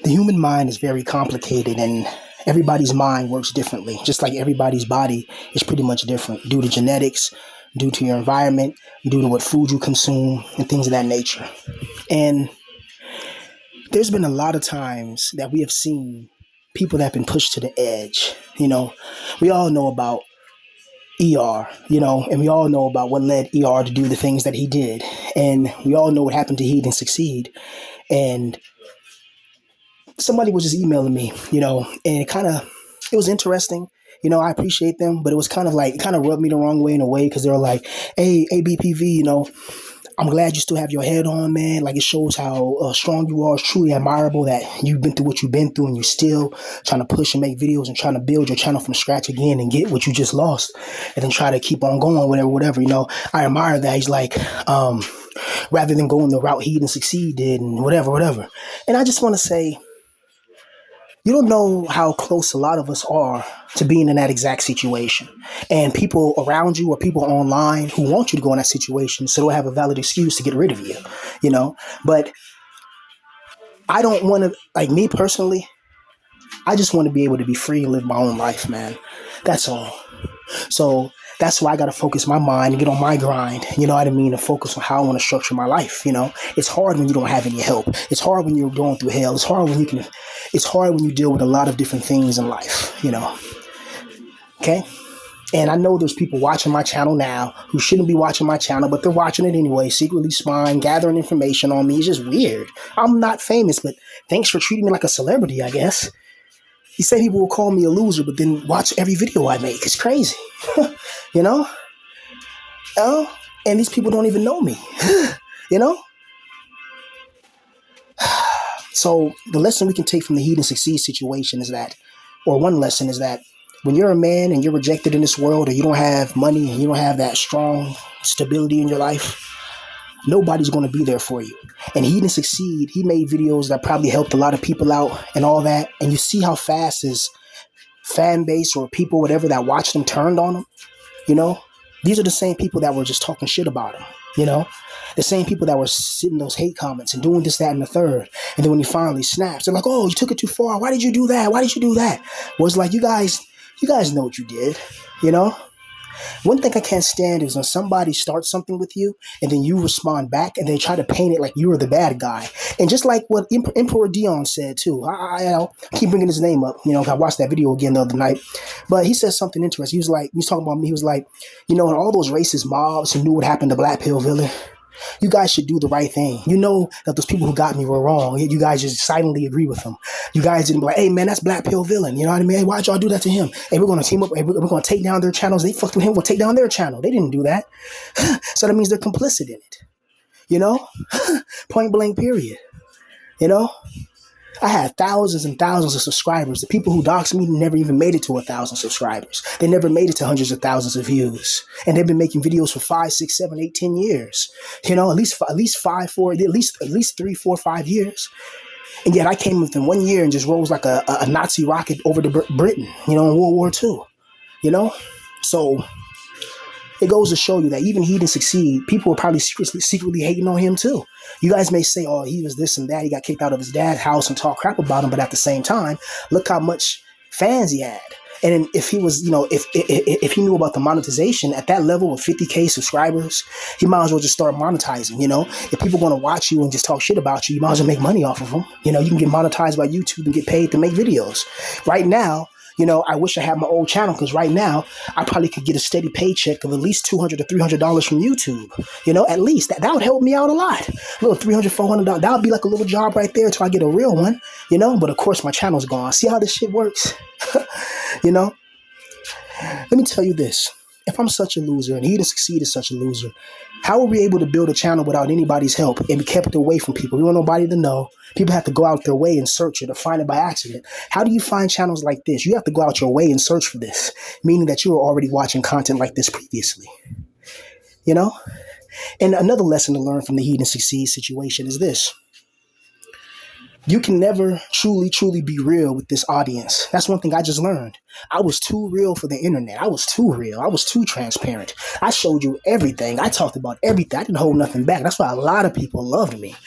The human mind is very complicated, and everybody's mind works differently, just like everybody's body is pretty much different due to genetics, due to your environment, due to what food you consume, and things of that nature. And there's been a lot of times that we have seen people that have been pushed to the edge. We all know about ER, and we all know about what led ER to do the things that he did. And we all know what happened to He Didn't Succeed. And somebody was just emailing me, and it was interesting. I appreciate them, but it was kind of like, it kind of rubbed me the wrong way in a way because they were like, hey, ABPV, I'm glad you still have your head on, man. Like, it shows how strong you are. It's truly admirable that you've been through what you've been through and you're still trying to push and make videos and trying to build your channel from scratch again and get what you just lost and then try to keep on going, whatever. I admire that. He's like, rather than going the route He Didn't Succeed did and whatever. And I just want to say, you don't know how close a lot of us are to being in that exact situation. And people around you or people online who want you to go in that situation so they'll have a valid excuse to get rid of you. But I don't want to, like, me personally, I just want to be able to be free and live my own life, man. That's all. So that's why I got to focus my mind and get on my grind, and focus on how I want to structure my life. It's hard when you don't have any help. It's hard when you're going through hell. It's hard when you deal with a lot of different things in life, okay? And I know there's people watching my channel now who shouldn't be watching my channel, but they're watching it anyway, secretly spying, gathering information on me. It's just weird. I'm not famous, but thanks for treating me like a celebrity, I guess. He said people will call me a loser, but then watch every video I make. It's crazy, you know? And these people don't even know me, you know? So the lesson we can take from the He Didn't Succeed situation is that, or one lesson is that, when you're a man and you're rejected in this world, or you don't have money and you don't have that strong stability in your life, nobody's going to be there for you. And He Didn't Succeed. He made videos that probably helped a lot of people out and all that. And you see how fast his fan base or people, whatever, that watched him turned on him. These are the same people that were just talking shit about him, the same people that were sitting those hate comments and doing this, that, and the third. And then when he finally snaps, they're like, oh, you took it too far. Why did you do that? Why did you do that? Well, it's like, you guys know what you did, One thing I can't stand is when somebody starts something with you and then you respond back and they try to paint it like you were the bad guy. And just like what Emperor Dion said too, I keep bringing his name up. I watched that video again the other night, but he said something interesting. He was talking about me. He was like, and all those racist mobs who knew what happened to Black Pill Villain, you guys should do the right thing. You know that those people who got me were wrong. You guys just silently agree with them. You guys didn't be like, hey, man, that's Black Pill Villain. You know what I mean? Hey, why'd y'all do that to him? Hey, we're going to team up. Hey, we're going to take down their channels. They fucked with him. We'll take down their channel. They didn't do that. So that means they're complicit in it. Point blank, period. I had thousands and thousands of subscribers. The people who doxed me never even made it to 1,000 subscribers. They never made it to hundreds of thousands of views. And they've been making videos for 5, 6, 7, 8, 10 years. At least 3, 4, 5 years. And yet I came within 1 year and just rose like a Nazi rocket over to Britain, in World War II. So it goes to show you that even He Didn't Succeed, people were probably secretly hating on him too. You guys may say, oh, he was this and that. He got kicked out of his dad's house and talk crap about him. But at the same time, look how much fans he had. And if he was, if he knew about the monetization at that level of 50K subscribers, he might as well just start monetizing. If people want to watch you and just talk shit about you, you might as well make money off of them. You can get monetized by YouTube and get paid to make videos. Right now, I wish I had my old channel, because right now I probably could get a steady paycheck of at least $200 to $300 from YouTube. At least that would help me out a lot. A little $300, $400. That would be like a little job right there until I get a real one. But of course my channel's gone. See how this shit works? Let me tell you this. If I'm such a loser and He Didn't Succeed is such a loser, how are we able to build a channel without anybody's help and be kept away from people? We want nobody to know. People have to go out their way and search it or find it by accident. How do you find channels like this? You have to go out your way and search for this, meaning that you were already watching content like this previously. And another lesson to learn from the He Didn't Succeed situation is this. You can never truly be real with this audience. That's one thing I just learned. I was too real for the internet. I was too real. I was too transparent. I showed you everything. I talked about everything. I didn't hold nothing back. That's why a lot of people loved me.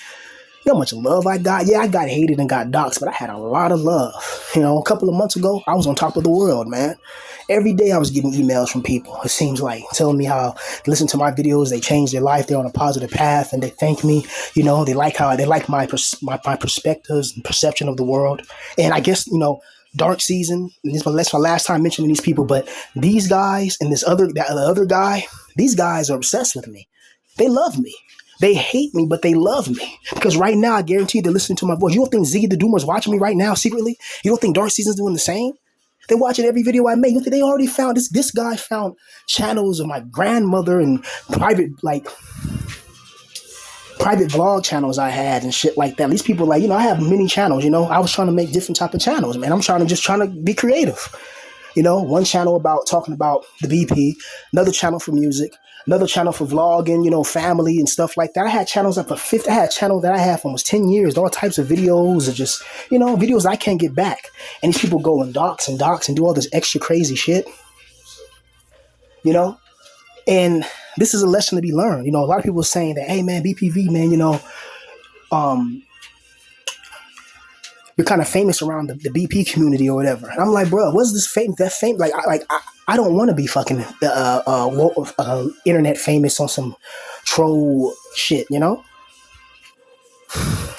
You know how much love I got? Yeah, I got hated and got doxxed, but I had a lot of love. You know, a couple of months ago, I was on top of the world, man. Every day I was getting emails from people, it seems like, telling me how they listen to my videos, they changed their life, they're on a positive path, and they thank me. You know, they like my perspectives and perception of the world. And I guess, you know, Dark Season, and that's my last time mentioning these people, but these guys and that other guy, these guys are obsessed with me. They love me. They hate me, but they love me. Because right now, I guarantee they're listening to my voice. You don't think Ziggy the Doomer is watching me right now secretly? You don't think Dark Season's doing the same? They're watching every video I make. They already found this guy found channels of my grandmother and private vlog channels I had and shit like that. These people like, you know, I have many channels, you know. I was trying to make different type of channels, man. I'm trying to be creative. You know, one channel about talking about the BP, another channel for music, another channel for vlogging, you know, family and stuff like that. I had channels up for 50. I had a channel that I had for almost 10 years, all types of videos of just, you know, videos I can't get back. And these people go and dox and do all this extra crazy shit, you know? And this is a lesson to be learned. You know, a lot of people are saying that, hey man, BPV, man, you know, you're kind of famous around the BP community or whatever. And I'm like, bro, what's this fame? That fame? I don't want to be fucking internet famous on some troll shit, you know?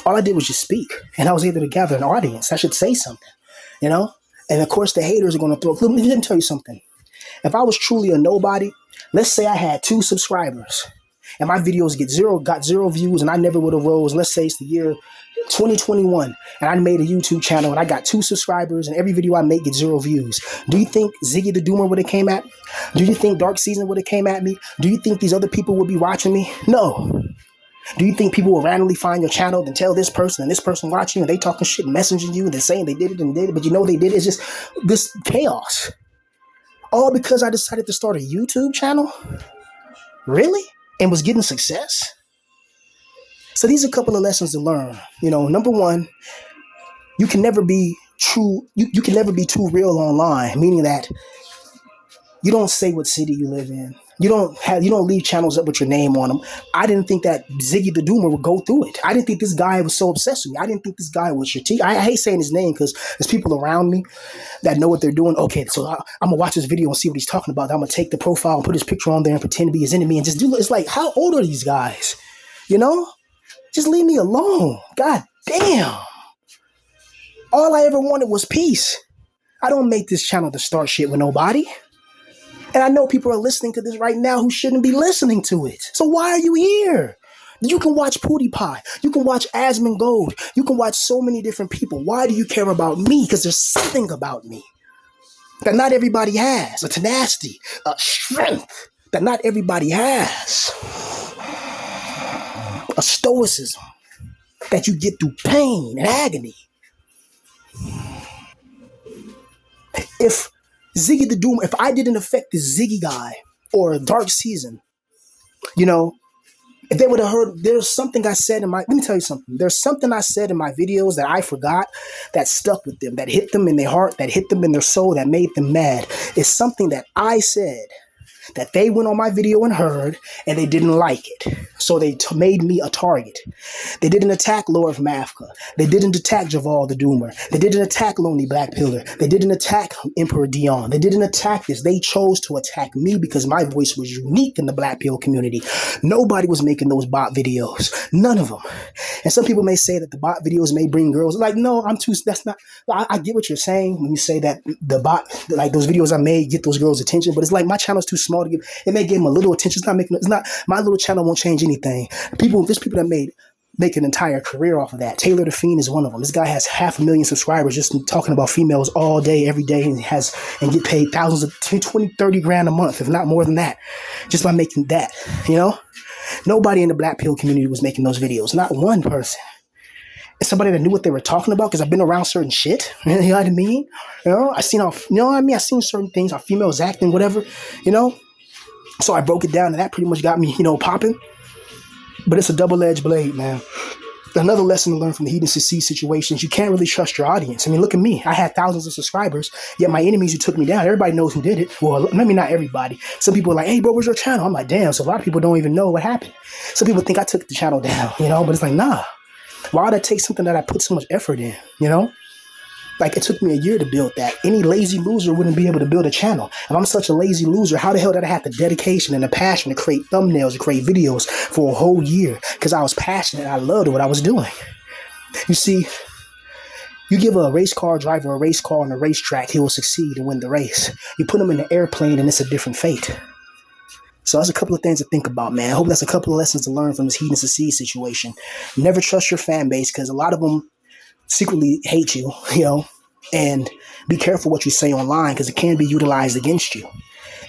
All I did was just speak, and I was able to gather an audience. I should say something, you know? And of course, the haters are going to throw. Let me tell you something. If I was truly a nobody, let's say I had 2 subscribers, and my videos got zero views, and I never would have rose. Let's say it's the year 2021, and I made a YouTube channel, and I got 2 subscribers, and every video I make gets 0 views. Do you think Ziggy the Doomer would have came at me? Do you think Dark Season would have came at me? Do you think these other people would be watching me? No. Do you think people will randomly find your channel and tell this person and this person watching you, and they talking shit and messaging you and they're saying they did it, but you know they did it? It's just this chaos. All because I decided to start a YouTube channel? Really? And was getting success? So these are a couple of lessons to learn. You know, number one, you can never be true. You can never be too real online, meaning that you don't say what city you live in. You don't leave channels up with your name on them. I didn't think that Ziggy the Doomer would go through it. I didn't think this guy was so obsessed with me. I didn't think this guy was your I hate saying his name because there's people around me that know what they're doing. Okay, so I'm going to watch this video and see what he's talking about. I'm going to take the profile and put his picture on there and pretend to be his enemy and just do it. It's like, how old are these guys? You know? Just leave me alone. God damn. All I ever wanted was peace. I don't make this channel to start shit with nobody. And I know people are listening to this right now who shouldn't be listening to it. So why are you here? You can watch PewDiePie. You can watch Asmongold. You can watch so many different people. Why do you care about me? Because there's something about me that not everybody has. A tenacity, a strength that not everybody has. A stoicism that you get through pain and agony. If Ziggy the Doom, if I didn't affect this Ziggy guy or Dark Season, you know, if they would have heard, there's something I said let me tell you something. There's something I said in my videos that I forgot that stuck with them, that hit them in their heart, that hit them in their soul, that made them mad. It's something that I said that they went on my video and heard, and they didn't like it. So they made me a target. They didn't attack Lord of Mafka. They didn't attack Javal the Doomer. They didn't attack Lonely Black Pillar. They didn't attack Emperor Dion. They didn't attack this. They chose to attack me because my voice was unique in the Black Pill community. Nobody was making those bot videos. None of them. And some people may say that the bot videos may bring girls. Like, no, that's not, I get what you're saying when you say that the bot, like those videos I made get those girls' attention, but it's like my channel's too small to give. It may give them a little attention. It's not, my little channel won't change anything. There's people that make an entire career off of that. Taylor the Fiend is one of them. This guy has 500,000 subscribers just talking about females all day, every day, and get paid thousands of 20, 30 grand a month, if not more than that, just by making that, you know? Nobody in the Black Pill community was making those videos. Not one person. It's somebody that knew what they were talking about because I've been around certain shit. You know what I mean? You know, I seen certain things, how females acting, whatever, you know? So I broke it down, and that pretty much got me, you know, popping. But it's a double-edged blade, man. Another lesson to learn from the Heat and Succeed situations, you can't really trust your audience. I mean, look at me. I had thousands of subscribers, yet my enemies who took me down, everybody knows who did it. Well, maybe not everybody. Some people are like, hey, bro, where's your channel? I'm like, damn. So a lot of people don't even know what happened. Some people think I took the channel down, you know, but it's like, nah. Why would I take something that I put so much effort in, you know? Like, it took me a year to build that. Any lazy loser wouldn't be able to build a channel. If I'm such a lazy loser, how the hell did I have the dedication and the passion to create thumbnails, to create videos for a whole year? Because I was passionate. I loved what I was doing. You see, you give a race car driver a race car on a racetrack, he will succeed and win the race. You put him in an airplane and it's a different fate. So that's a couple of things to think about, man. I hope that's a couple of lessons to learn from this Heat and Succeed situation. Never trust your fan base, because a lot of them secretly hate you, you know, and be careful what you say online, because it can be utilized against you.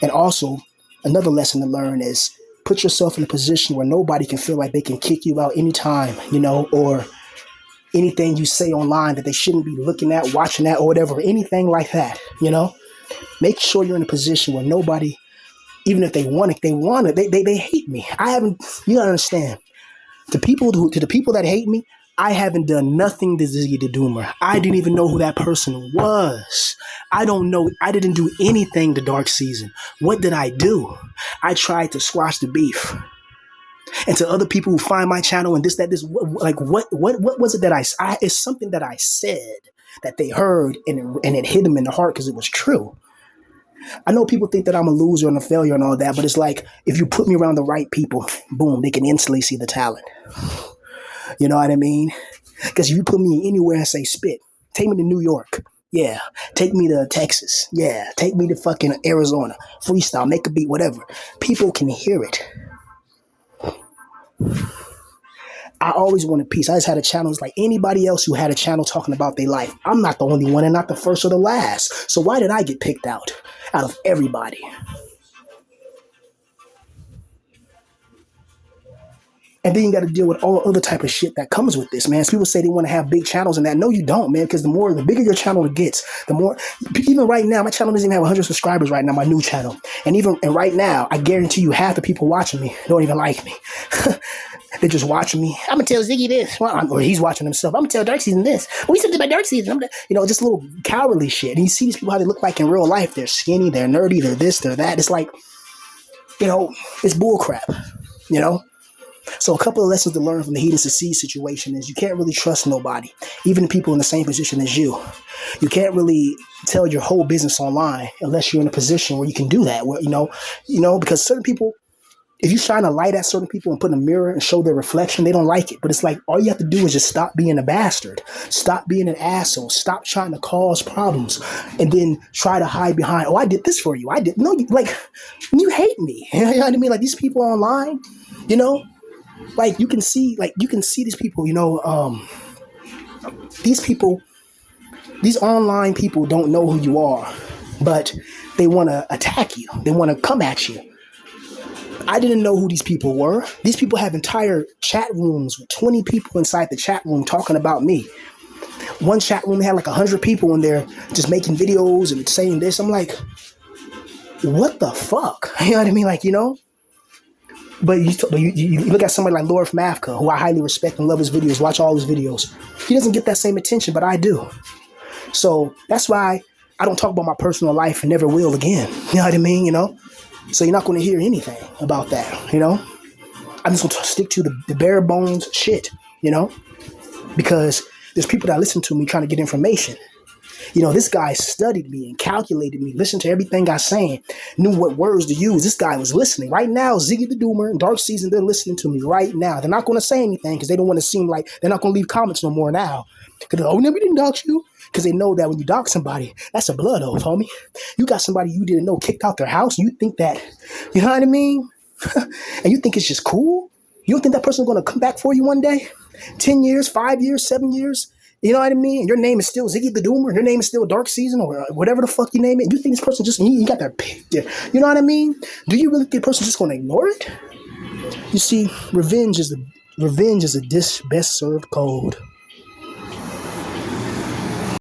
And also, another lesson to learn is put yourself in a position where nobody can feel like they can kick you out anytime, you know, or anything you say online that they shouldn't be looking at, watching at, or whatever, anything like that, you know. Make sure you're in a position where nobody, even if they want it, they hate me. You gotta understand, to the people that hate me, I haven't done nothing to Ziggy the Doomer. I didn't even know who that person was. I don't know. I didn't do anything to Dark Season. What did I do? I tried to squash the beef. And to other people who find my channel and this, like, what was it that it's something that I said that they heard, and it hit them in the heart because it was true. I know people think that I'm a loser and a failure and all that, but it's like, if you put me around the right people, boom, they can instantly see the talent. You know what I mean? Because if you put me anywhere and say spit, take me to New York. Yeah. Take me to Texas. Yeah. Take me to fucking Arizona. Freestyle, make a beat, whatever. People can hear it. I always wanted peace. I just had a channel. It's like anybody else who had a channel talking about their life. I'm not the only one and not the first or the last. So why did I get picked out of everybody? And then you got to deal with all other type of shit that comes with this, man. So people say they want to have big channels and that. No, you don't, man, because the bigger your channel gets, the more, even right now, my channel doesn't even have 100 subscribers right now, my new channel. And right now, I guarantee you half the people watching me don't even like me. They're just watching me. I'm going to tell Ziggy this. Or he's watching himself. I'm going to tell Dark Season this. We said about Dark Season. Just little cowardly shit. And you see these people, how they look like in real life. They're skinny, they're nerdy, they're this, they're that. It's like, it's bullcrap, So a couple of lessons to learn from the Heat and Succeed situation is you can't really trust nobody, even the people in the same position as you. You can't really tell your whole business online unless you're in a position where you can do that, where, because certain people, if you shine a light at certain people and put in a mirror and show their reflection, they don't like it. But it's like, all you have to do is just stop being a bastard. Stop being an asshole. Stop trying to cause problems and then try to hide behind, I did this for you. You hate me. You know what I mean? Like, these people online, like you can see these people, these online people don't know who you are, but they want to attack you. They want to come at you. I didn't know who these people were. These people have entire chat rooms with 20 people inside the chat room talking about me. One chat room had like 100 people in there just making videos and saying this. I'm like, what the fuck? You know what I mean? Like, But you look at somebody like Lord Mafka, who I highly respect and love his videos, watch all his videos. He doesn't get that same attention, but I do. So that's why I don't talk about my personal life and never will again. You know what I mean? So you're not going to hear anything about that, I'm just going to stick to the bare bones shit, because there's people that listen to me trying to get information. This guy studied me and calculated me, listened to everything I saying, knew what words to use. This guy was listening. Right now, Ziggy the Doomer and Dark Season, they're listening to me right now. They're not going to say anything because they don't want to seem like, they're not going to leave comments no more now. Because, we didn't dox you. Because they know that when you dox somebody, that's a blood oath, homie. You got somebody you didn't know kicked out their house, and you think that, you know what I mean? And you think it's just cool? You don't think that person's going to come back for you one day? 10 years, 5 years, 7 years? You know what I mean? And your name is still Ziggy the Doomer, and your name is still Dark Season, or whatever the fuck you name it. You think this person you got their picture. You know what I mean? Do you really think the person's just going to ignore it? You see, revenge is a dish best served cold.